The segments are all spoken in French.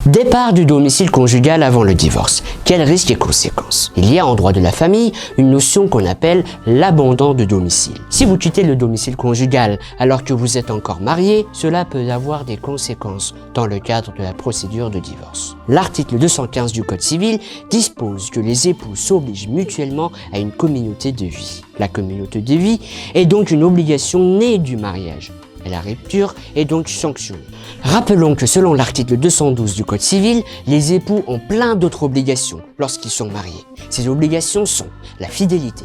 Départ du domicile conjugal avant le divorce. Quels risques et conséquences? Il y a en droit de la famille une notion qu'on appelle l'abandon de domicile. Si vous quittez le domicile conjugal alors que vous êtes encore marié, cela peut avoir des conséquences dans le cadre de la procédure de divorce. L'article 215 du Code civil dispose que les époux s'obligent mutuellement à une communauté de vie. La communauté de vie est donc une obligation née du mariage. Et la rupture est donc sanctionnée. Rappelons que selon l'article 212 du Code civil, les époux ont plein d'autres obligations lorsqu'ils sont mariés. Ces obligations sont la fidélité,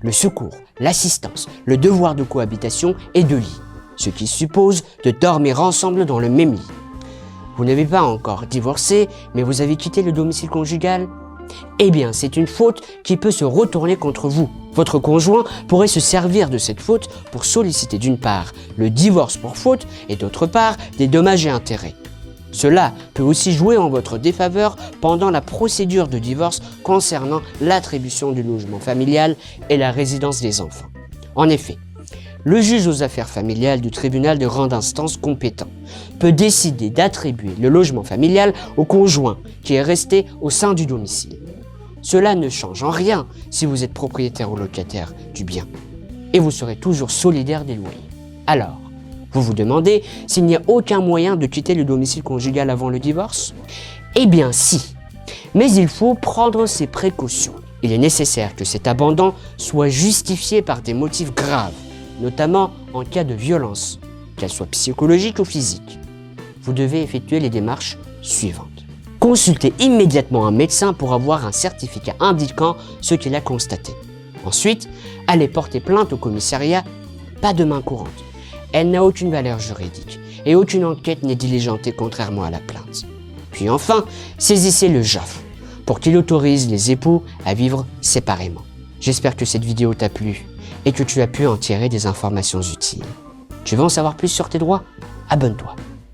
le secours, l'assistance, le devoir de cohabitation et de lit, ce qui suppose de dormir ensemble dans le même lit. Vous n'avez pas encore divorcé, mais vous avez quitté le domicile conjugal? Eh bien, c'est une faute qui peut se retourner contre vous. Votre conjoint pourrait se servir de cette faute pour solliciter d'une part le divorce pour faute et d'autre part des dommages et intérêts. Cela peut aussi jouer en votre défaveur pendant la procédure de divorce concernant l'attribution du logement familial et la résidence des enfants. En effet, le juge aux affaires familiales du tribunal de grande instance compétent peut décider d'attribuer le logement familial au conjoint qui est resté au sein du domicile. Cela ne change en rien si vous êtes propriétaire ou locataire du bien et vous serez toujours solidaire des loyers. Alors, vous vous demandez s'il n'y a aucun moyen de quitter le domicile conjugal avant le divorce? Eh bien si, mais il faut prendre ses précautions. Il est nécessaire que cet abandon soit justifié par des motifs graves, notamment en cas de violence, qu'elle soit psychologique ou physique. Vous devez effectuer les démarches suivantes. Consultez immédiatement un médecin pour avoir un certificat indiquant ce qu'il a constaté. Ensuite, allez porter plainte au commissariat, pas de main courante. Elle n'a aucune valeur juridique et aucune enquête n'est diligentée contrairement à la plainte. Puis enfin, saisissez le JAF pour qu'il autorise les époux à vivre séparément. J'espère que cette vidéo t'a plu et que tu as pu en tirer des informations utiles. Tu veux en savoir plus sur tes droits? Abonne-toi.